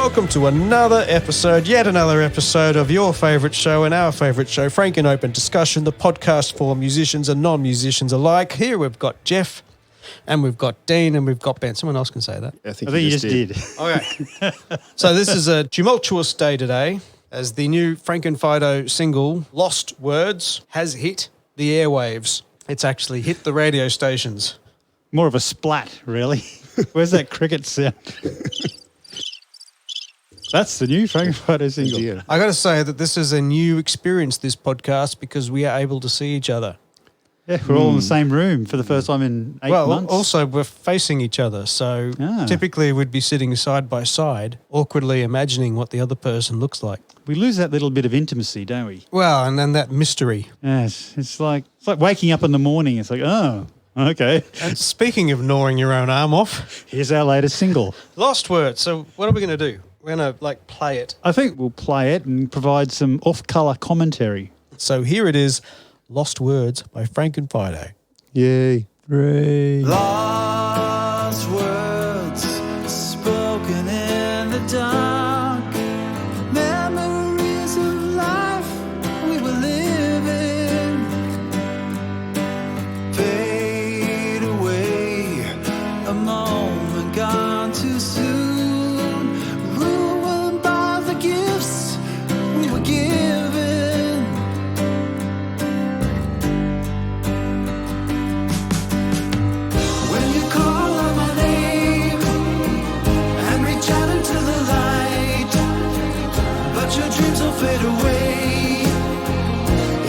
welcome to yet another episode of your favourite show and our favourite show, FrankenOpenDiscussion, the podcast for musicians and non-musicians alike. Here we've got Jeff, and we've got Dean, and we've got Ben. Someone else can say that. I think you just did. Okay. So this is a tumultuous day today, as the new Frankenfido single, Lost Words, has hit the airwaves. It's actually hit the radio stations. More of a splat, really. Where's that cricket sound? That's the new Frankenfido single. Yeah. I got to say that this is a new experience, this podcast, because we are able to see each other. Yeah, we're all in the same room for the first time in 8 months. Well, also we're facing each other, so typically we'd be sitting side by side, awkwardly imagining what the other person looks like. We lose that little bit of intimacy, don't we? Well, and then that mystery. Yes, it's like waking up in the morning. It's like, oh, okay. And speaking of gnawing your own arm off, Here's our latest single. Lost Words. So what are we going to do? We're going to play it. I think we'll play it and provide some off-colour commentary. So here it is, Lost Words by Frankenfido. Yay. 3. Lost words spoken in the dark, memories of life we were living fade away, a moment gone too soon, ruined by the gifts we were given. When you call on my name and reach out into the light, but your dreams will fade away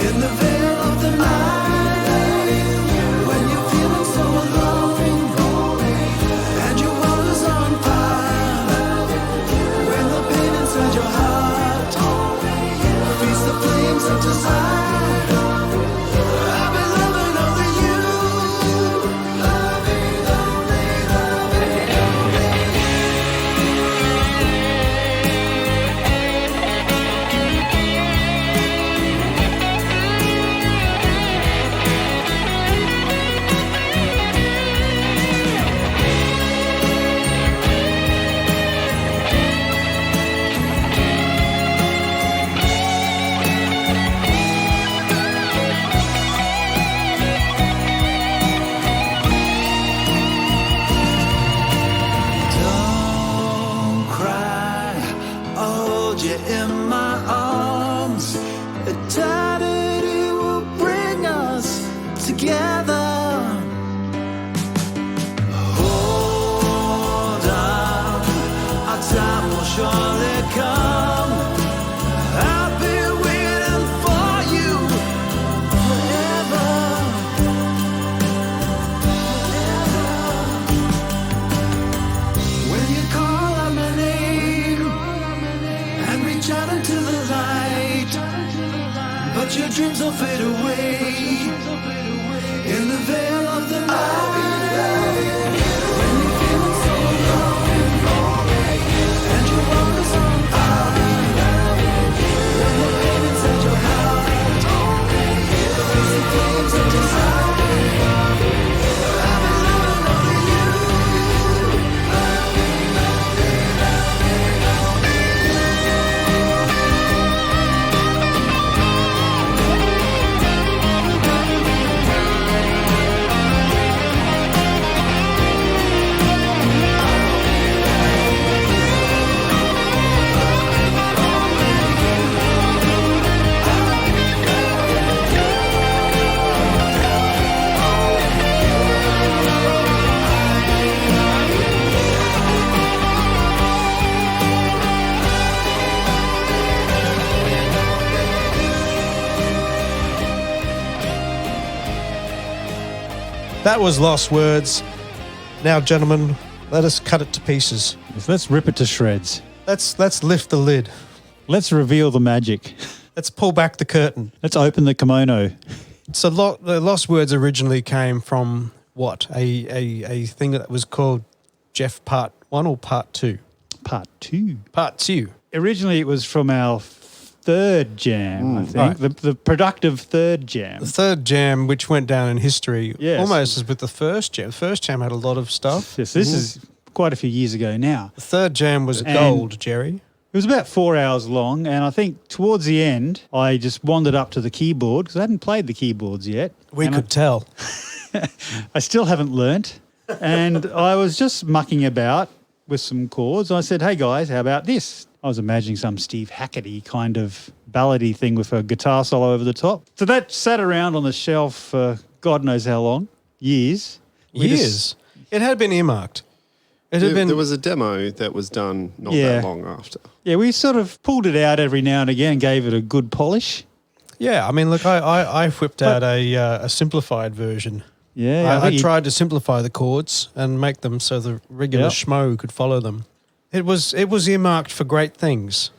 in the veil of the night. When you're feeling so alone and your world is on fire, when the pain inside your heart feeds the flames of desire, I've been loving only you. Don't cry, I'll hold you in my arms. Eternity will bring us together. Hold on, our time will surely come. I'll be waiting for you forever. When you call on my name and reach out into the light, but your dreams will fade away in the veil of the night. When you're feeling so alone and your world is on fire, when the pain inside your heart feeds the flames of desire, I've been loving only you. That was Lost Words. Now, gentlemen, let us cut it to pieces. Let's rip it to shreds. Let's lift the lid. Let's reveal the magic. Let's pull back the curtain. Let's open the kimono. So the Lost Words originally came from what? A thing that was called Jeff Part 1 or Part 2? Part 2. Part 2. Originally, it was from our third jam, I think. Right. The productive third jam. The third jam, which went down in history Yes. almost as with the first jam. The first jam had a lot of stuff. Yes, this is quite a few years ago now. The third jam was And- gold, Jerry. It was about 4 hours long, and I think towards the end, I just wandered up to the keyboard because I hadn't played the keyboards yet. We And could tell. I still haven't learnt, and I was just mucking about with some chords. I said, hey guys, how about this? I was imagining some Steve Hackett-y kind of ballady thing with a guitar solo over the top. So that sat around on the shelf for God knows how long, years. We just- Years. It had been earmarked. It had been. There was a demo that was done not Yeah. that long after. Yeah, we sort of pulled it out every now and again, gave it a good polish. Yeah, I mean, look, I whipped out a simplified version. Yeah, I tried to simplify the chords and make them so the regular Yep. schmo could follow them. It was earmarked for great things.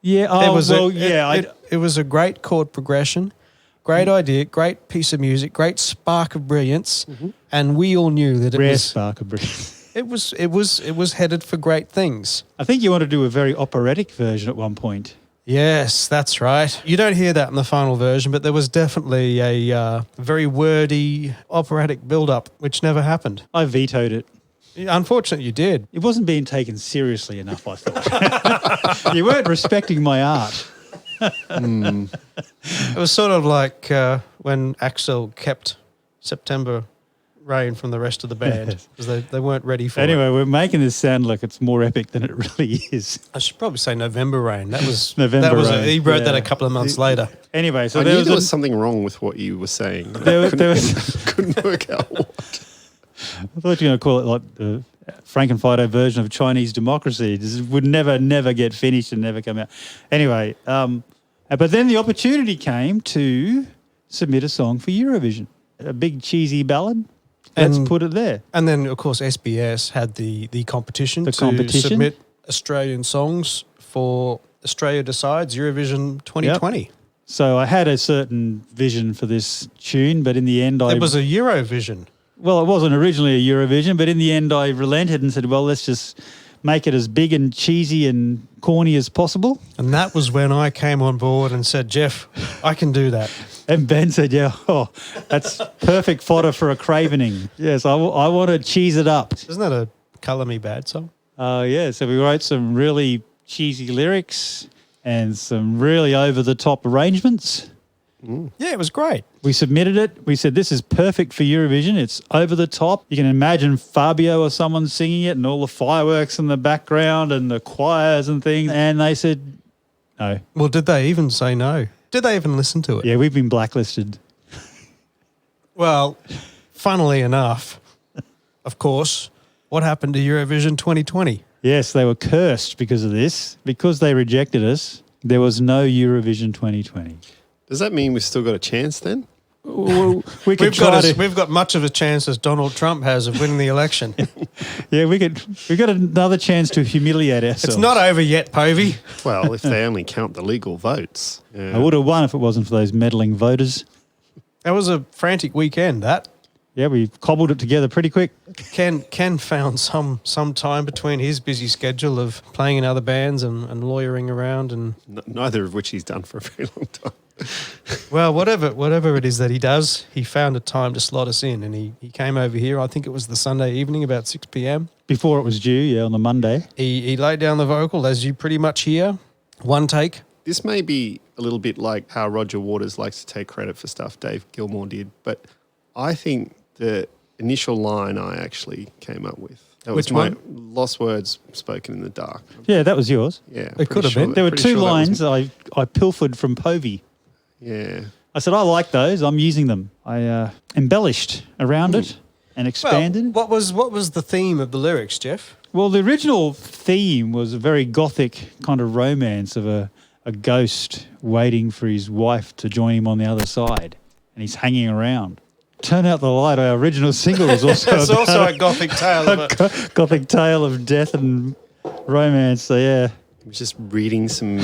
Yeah, It was I it was a great chord progression, great idea, great piece of music, great spark of brilliance, and we all knew that it rare was spark of brilliance. it was headed for great things. I think you want to do a very operatic version at one point. Yes, that's right. You don't hear that in the final version, but there was definitely a very wordy operatic build-up, which never happened. I vetoed it. Unfortunately, you did. It wasn't being taken seriously enough, I thought. You weren't respecting my art. It was sort of like when Axel kept September Rain from the rest of the band Yes. because they weren't ready for it. Anyway, we're making this sound like it's more epic than it really is. I should probably say November Rain. That was November Rain, he wrote that yeah. a couple of months later. Anyway, so I there knew was, there was something wrong with what you were saying. there was Couldn't work out what. I thought you were going to call it like the Frankenfido version of Chinese democracy. This would never get finished and never come out. Anyway, but then the opportunity came to submit a song for Eurovision, a big cheesy ballad. Let's And- put it there. And then, of course, SBS had the competition The to competition. submit Australian songs for Australia Decides Eurovision 2020. So I had a certain vision for this tune, but in the end, It was a Eurovision. well, it wasn't originally a Eurovision, but in the end, I relented and said, well, let's just make it as big and cheesy and corny as possible. And that was when I came on board and said, Jeff, I can do that. And Ben said, yeah, that's perfect fodder for a cravening. Yes, I want to cheese it up. Isn't that a Colour Me Bad song? Yeah, so we wrote some really cheesy lyrics and some really over-the-top arrangements. Yeah, it was great. We submitted it. We said, this is perfect for Eurovision. It's over the top. You can imagine Fabio or someone singing it and all the fireworks in the background and the choirs and things. And they said, no. Well, did they even say no? Did they even listen to it? Yeah, we've been blacklisted. Well, funnily enough, of course, what happened to Eurovision 2020? Yes, they were cursed because of this. Because they rejected us, there was no Eurovision 2020. Does that mean we've still got a chance then? We could We've try to. we've got much of a chance as Donald Trump has of winning the election. Yeah, we got another chance to humiliate ourselves. It's not over yet, Povey. Well, if they only count the legal votes. Yeah. I would have won if it wasn't for those meddling voters. That was a frantic weekend, that. Yeah, we cobbled it together pretty quick. Ken found some time between his busy schedule of playing in other bands and lawyering around and Neither of which he's done for a very long time. well, whatever it is that he does, he found a time to slot us in and he came over here. I think it was the Sunday evening about 6 p.m. Before it was due, yeah, on the Monday. He laid down the vocal as you pretty much hear. One take. This may be a little bit like how Roger Waters likes to take credit for stuff Dave Gilmour did, but I think the initial line I actually came up with. That was Which my one? Lost Words Spoken in the Dark. Yeah, that was yours. Yeah. It could have been. There were two lines I pilfered from Povey. Yeah. I said, I like those. I'm using them. I embellished around it and expanded. Well, what was the theme of the lyrics, Jeff? Well, the original theme was a very gothic kind of romance of a ghost waiting for his wife to join him on the other side, and he's hanging around. Turn Out the Light, our original single, was also It's about also a gothic tale of it. gothic tale of death and romance. So, yeah. I was just reading some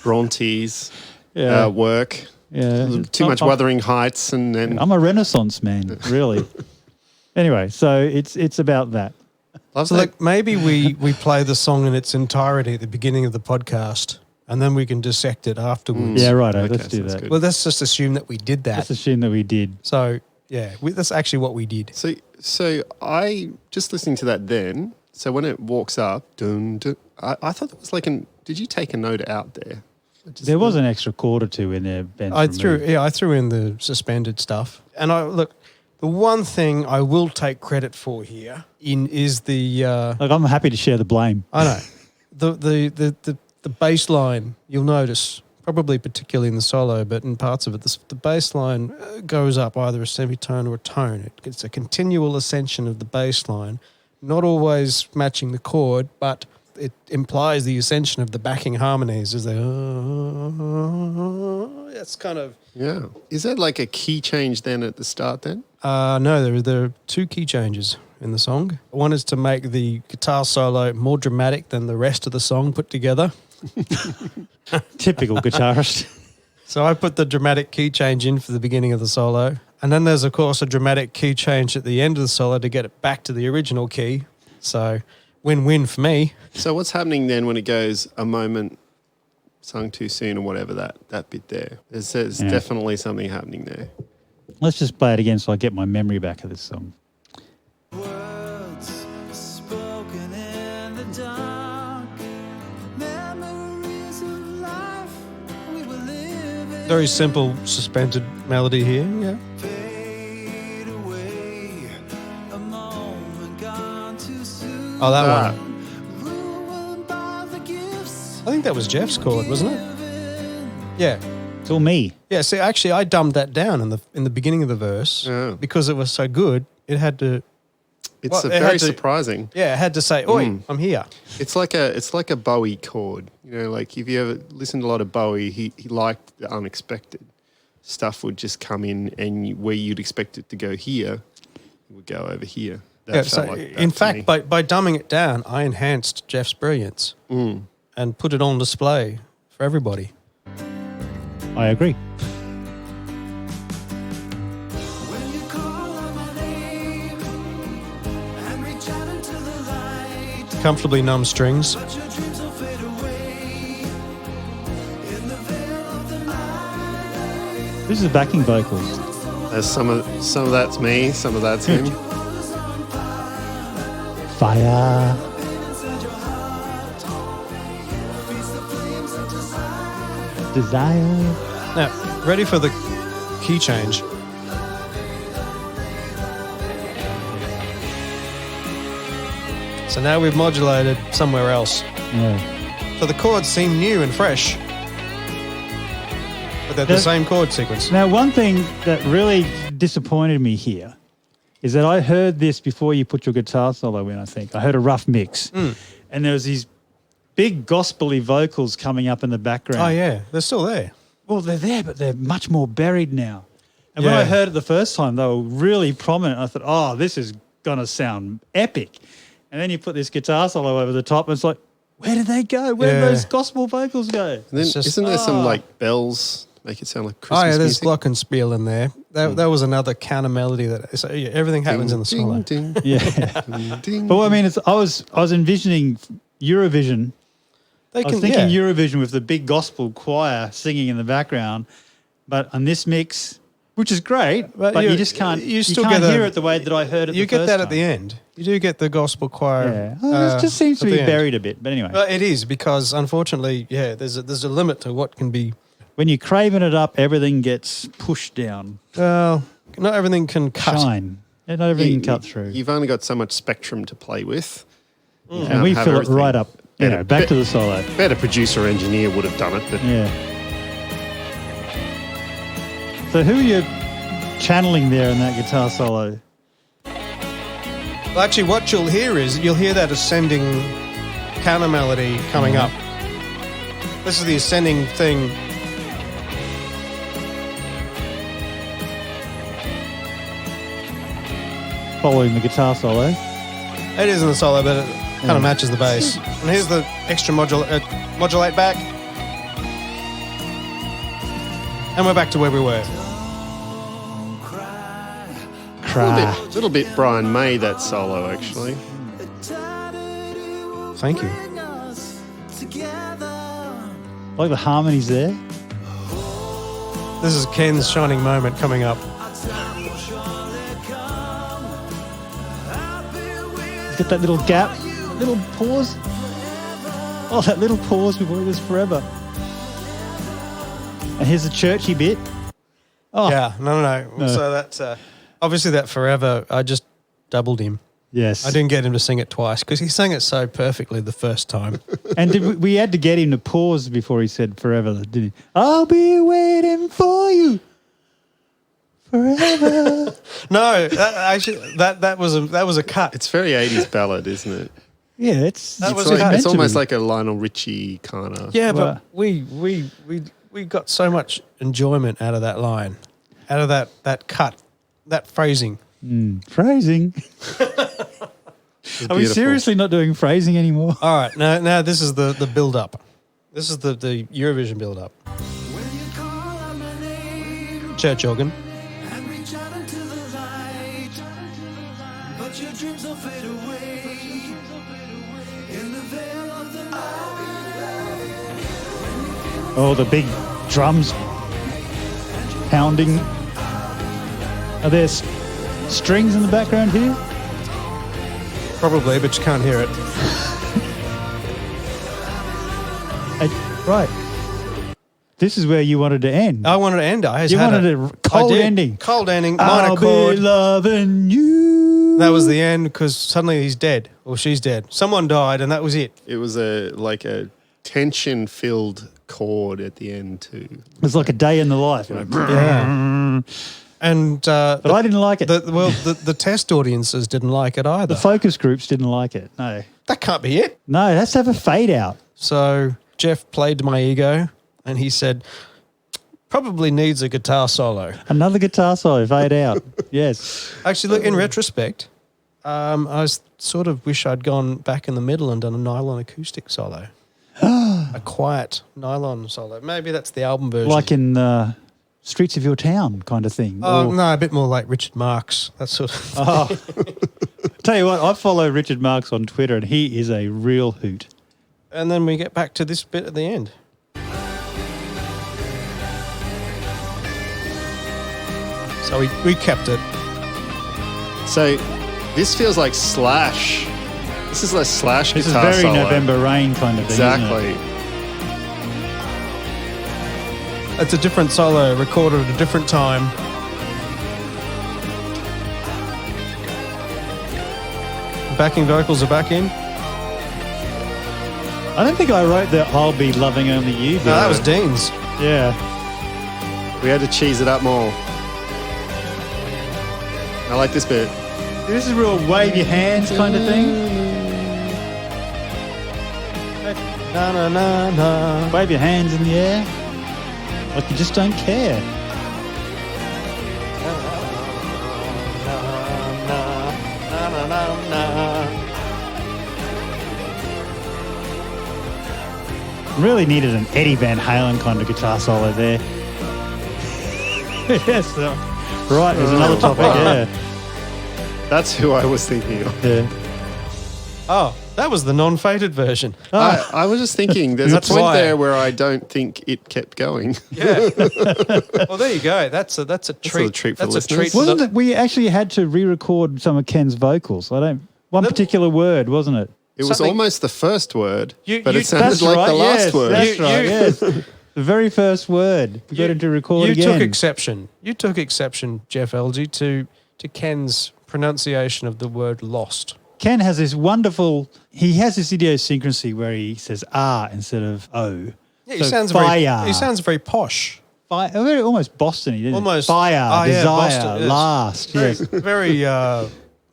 Bronte's Yeah. work. Yeah. Too much Wuthering Heights and then I'm a Renaissance man, really. Anyway, so it's about that. loves So, that. like, maybe we play the song in its entirety at the beginning of the podcast, and then we can dissect it afterwards. Yeah, right. Okay, Let's do sounds that. good. Well, let's just assume that we did that. Let's assume that we did. So, yeah, that's actually what we did. So I just listening to that then. So when it walks up, dun, dun, I thought it was like did you take a note out there? There was an extra chord or two in there, Ben. I threw in the suspended stuff. And the one thing I will take credit for here is the Like, I'm happy to share the blame. I know. The bass line, you'll notice, probably particularly in the solo, but in parts of it, the bass line goes up either a semitone or a tone. It's a continual ascension of the bass line, not always matching the chord, but it implies the ascension of the backing harmonies as they. That's kind of. Yeah. Is that like a key change then at the start then? No, there are two key changes in the song. One is to make the guitar solo more dramatic than the rest of the song put together. Typical guitarist. So I put the dramatic key change in for the beginning of the solo. And then there's, of course, a dramatic key change at the end of the solo to get it back to the original key. So win-win for me. So what's happening then when it goes a moment sung too soon or whatever, that bit there? There's definitely something happening there. Let's just play it again so I get my memory back of this song. Words spoken in the dark, memories of life we were living. Very simple suspended melody here, yeah. Fade away, a moment gone too soon. Oh, that Ah. one. Ruined by the gifts I think that was Jeff's chord, wasn't it? given. Yeah. It's all me. Yeah, see, actually, I dumbed that down in the beginning of the verse Oh. because it was so good. It had to, It's Well, it very had to- surprising. yeah, it had to say, "Oi, I'm here." It's like a Bowie chord. You know, like if you ever listened to a lot of Bowie, he liked the unexpected. Stuff would just come in and where you'd expect it to go here, it would go over here. That Yeah, felt so like that in to fact, me. by dumbing it down, I enhanced Jeff's brilliance and put it on display for everybody. I agree. When you call on my name and reach out into the light, Comfortably numb strings. but your dreams will fade away in the veil of the night. This is the backing vocals. Some of that's me, some of that's him. Fire. Desire. Now, ready for the key change. So now we've modulated somewhere else. Yeah. So the chords seem new and fresh. But they're the Now- same chord sequence. Now, one thing that really disappointed me here is that I heard this before you put your guitar solo in, I think. I heard a rough mix. And there was these big gospel-y vocals coming up in the background. Oh, yeah. They're still there. Well, they're there, but they're much more buried now. And when I Yeah. heard it the first time, they were really prominent. I thought, oh, this is going to sound epic. And then you put this guitar solo over the top, and it's like, where did they go? Where did Yeah. those gospel vocals go? And then It's just- isn't there some like bells make it sound like Christmas Oh, yeah, there's music? glockenspiel in there. That was another counter melody that so, yeah, everything happens in the solo. Ding, Yeah. ding, ding. But I mean, I was envisioning Eurovision. They I was thinking Eurovision with the big gospel choir singing in the background, but on this mix, which is great, but you just can't. You still can't get hear it the way that I heard it. You the get first that at time. the end. You do get the gospel choir. Yeah, well, it just seems to at be the end. buried a bit. But anyway, Well, it is because unfortunately, yeah, there's a limit to what can be. when you're craving it up, everything gets pushed down. Well, not everything can cut. Shine. Yeah, not everything can cut through. You've only got so much spectrum to play with. You And can't we have fill it everything. right up. You know, back to the solo. Better producer or engineer would have done it, but Yeah. So who are you channeling there in that guitar solo? Well, actually, what you'll hear is you'll hear that ascending counter melody coming up. This is the ascending thing. Following the guitar solo. It is in the solo, but it kind of matches the bass. And here's the extra modulate back. And we're back to where we were. Cry. little bit Brian May, that solo, actually. Thank you. Like the harmonies there. This is Ken's shining moment coming up. Get that little gap. little pause. Oh, that little pause before it was forever. And here's the churchy bit. Oh, Yeah, no. So that's obviously that forever. I just doubled him. yes. I didn't get him to sing it twice because he sang it so perfectly the first time. And we had to get him to pause before he said forever, didn't he? I'll be waiting for you forever. No, that was a cut. It's very 80s ballad, isn't it? Yeah, it's That It's, was like, meant it's to almost be. like a Lionel Richie kind of. Yeah, Well- but we got so much enjoyment out of that line, out of that cut, that phrasing. Phrasing. Are we beautiful. seriously not doing phrasing anymore? All right, now this is the build up. This is the Eurovision build up. When you call on my name Church organ. and reach out into the light, but your dreams will fade away in the veil of the night. Oh, the big drums pounding. Are there strings in the background here? Probably, but you can't hear it. Right. This is where you wanted to end. I wanted to end. You wanted a cold ending. Cold ending. Minor I'll chord. be loving you. That was the end because suddenly he's dead or she's dead. Someone died and that was it. It was a tension-filled chord at the end too. It was like a day in the life. Yeah. And But I didn't like it. the test audiences didn't like it either. The focus groups didn't like it. No. That can't be it. No, it has to have a fade out. So Jeff played my ego and he said, probably needs a guitar solo. Another guitar solo, fade out. Yes. Actually, look, in retrospect, sort of wish I'd gone back in the middle and done a nylon acoustic solo. A quiet nylon solo. Maybe that's the album version. Like in Streets of Your Town kind of thing. Oh, Or- no, a bit more like Richard Marx. That sort of thing. Oh. Tell you what, I follow Richard Marx on Twitter and he is a real hoot. And then we get back to this bit at the end. So we kept it. So this feels like Slash. This is like Slash This is guitar very solo. November Rain kind of thing. Isn't Exactly. it? It's a different solo recorded at a different time. Backing vocals are back in. I don't think I wrote the I'll Be Loving Only You. No, that was Dean's. Yeah. We had to cheese it up more. I like this bit. This is real wave your hands kind of thing. Na na na na. Wave your hands in the air. Like you just don't care. Really needed an Eddie Van Halen kind of guitar solo there. Yes. Right, there's another topic. Yeah. That's who I was thinking of. Yeah. Oh, that was the non-faded version. I was just thinking, there's a That's point why. there where I don't think it kept going. Yeah. Well, there you go. That's a treat. treat for That's a listeners. treat. for Wasn't the- it? We actually had to re-record some of Ken's vocals. One particular word, wasn't it? It was Something- almost the first word, You- but you- it sounded That's like right. the last yes, word. That's You- right. you- Yes. The very first word. We got him to record You again. took exception. You took exception, Jeff LG, to Ken's pronunciation of the word lost. Ken has this wonderful. He has this idiosyncrasy where he says "ah" instead of "o." Yeah, he So sounds fire. He sounds very posh. Very almost Boston-y, didn't Almost it? Fire, Oh, yeah, desire, Boston, yes. last. Very, Yes. very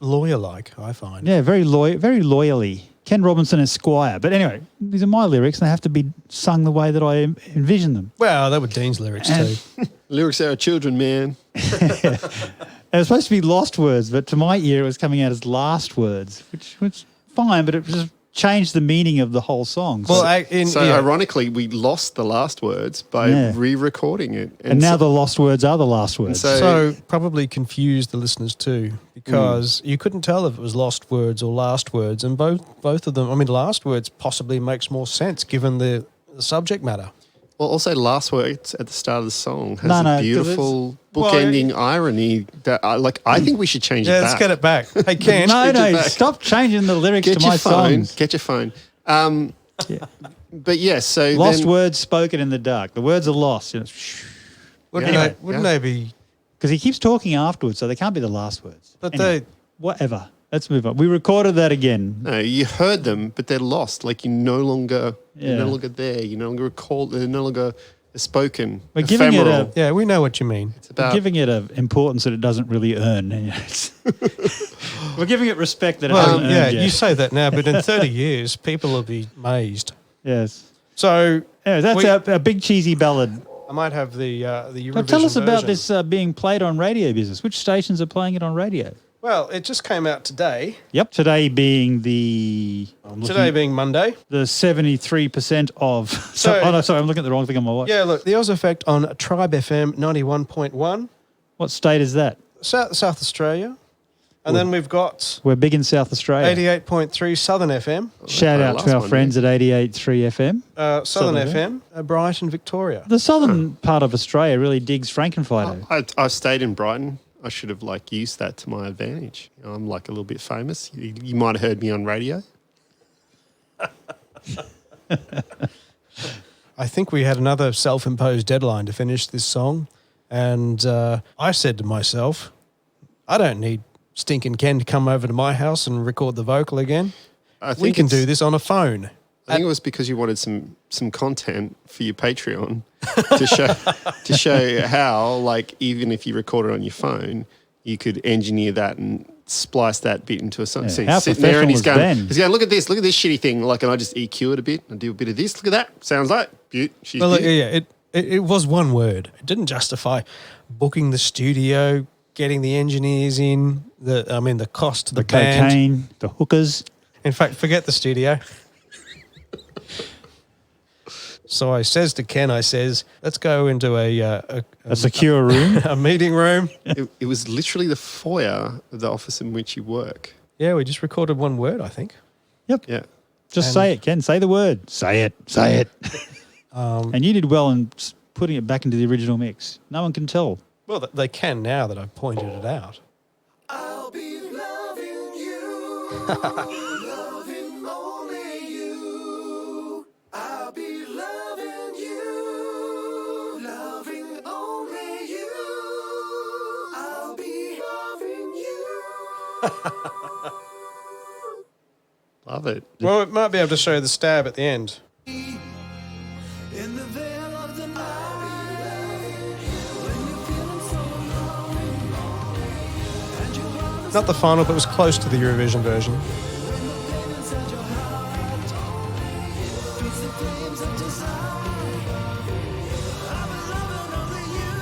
lawyer-like, I find. Yeah, very loyally. Ken Robinson Esquire. But anyway, these are my lyrics and they have to be sung the way that I envision them. Well, they were Dean's lyrics And- too. Lyrics are children, man. It was supposed to be lost words, but to my ear it was coming out as last words, which was fine, but it just changed the meaning of the whole song. Well, So- So ironically, we lost the last words by Yeah. re-recording it. and now so- the lost words are the last words. so- probably confused the listeners too, because you couldn't tell if it was lost words or last words, and both of them. I mean, last words possibly makes more sense given the subject matter. Well, also last words at the start of the song has No, a 'cause beautiful bookending irony that I think we should change Yeah, it back. let's get it back. Hey, Ken. No, Change it no, back. stop changing the lyrics Get to your my phone. songs. Get your phone. Yeah. But yes, so Lost then, words spoken in the dark. The words are lost. Wouldn't, Yeah. they, wouldn't Yeah. they be? Because he keeps talking afterwards, so they can't be the last words. But Anyway, whatever. Let's move on. We recorded that again. No, you heard them, but they're lost. Like you're no longer Yeah. there. You no longer recall. They're no longer spoken. We're giving it ephemeral. Yeah, we know what you mean. It's We're about giving it an importance that it doesn't really earn. We're giving it respect that it Well, hasn't yeah, earned yet. you say that now, but in 30 years, people will be amazed. Yes. So Anyway, that's our big cheesy ballad. I might have the Eurovision Now tell us about version. this being played on radio business. Which stations are playing it on radio? Well, it just came out today. Yep. Today being the Today being Monday. the 73% of. So- oh no, sorry, I'm looking at the wrong thing on my watch. Yeah, look, the Oz Effect on Tribe FM 91.1, What state is that? South Australia. And then we've got We're big in South Australia. 88.3 Southern FM, Shout out Last to our one, friends at 88.3 FM. Southern Southern FM, Brighton, Victoria. The southern part of Australia really digs Frankenfido. I stayed in Brighton. I should have used that to my advantage. I'm a little bit famous. You might have heard me on radio. I think we had another self-imposed deadline to finish this song. And I said to myself, I don't need Stinking Ken to come over to my house and record the vocal again. I think We can it's- do this on a phone. I think it was because you wanted some content for your Patreon to show how, even if you record it on your phone, you could engineer that and splice that bit into a song. Yeah, So how he's sitting there and he's professional going, is Ben? look at this shitty thing. And I just EQ it a bit and do a bit of this. Look at that. Sounds like beaut. She's Well, beaut. yeah, it was one word. It didn't justify booking the studio, getting the engineers in, the cost to the, The band. cocaine, the hookers. In fact, forget the studio. So I says to Ken, let's go into A secure room. a meeting room. It was literally the foyer of the office in which you work. Yeah, we just recorded one word, I think. Yep. Yeah. Just And- say it, Ken. Say the word. Say it. Say it. And you did well in putting it back into the original mix. No one can tell. Well, they can now that I've pointed it out. I'll be loving you, loving only you. I'll be loving you, loving only you. I'll be loving you. Love it. Well, we might be able to show the stab at the end. In the veil of the night, when you're feeling so lonely, and you want Not the final, but it was close to the Eurovision version. pain inside your heart, feeds the flames of desire. I've been loving only you.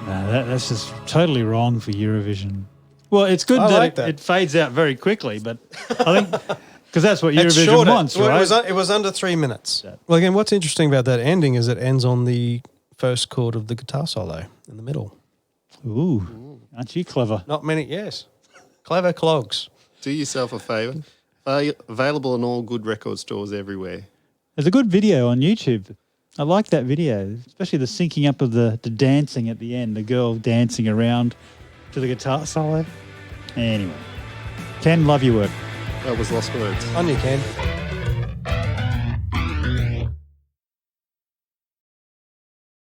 No, that's just totally wrong for Eurovision. Well, it's good I that, like that. it fades out very quickly, but I think because that's what It's Eurovision shorter. wants, Well, right? it was under 3 minutes. Well, again, what's interesting about that ending is it ends on the first chord of the guitar solo in the middle. Ooh, aren't you clever? Not many, yes. Clever clogs. Do yourself a favour. Available in all good record stores everywhere. There's a good video on YouTube. I like that video, especially the syncing up of the dancing at the end, the girl dancing around to the guitar solo. Anyway, Ken, love your work. That was Lost Words. On you, Ken.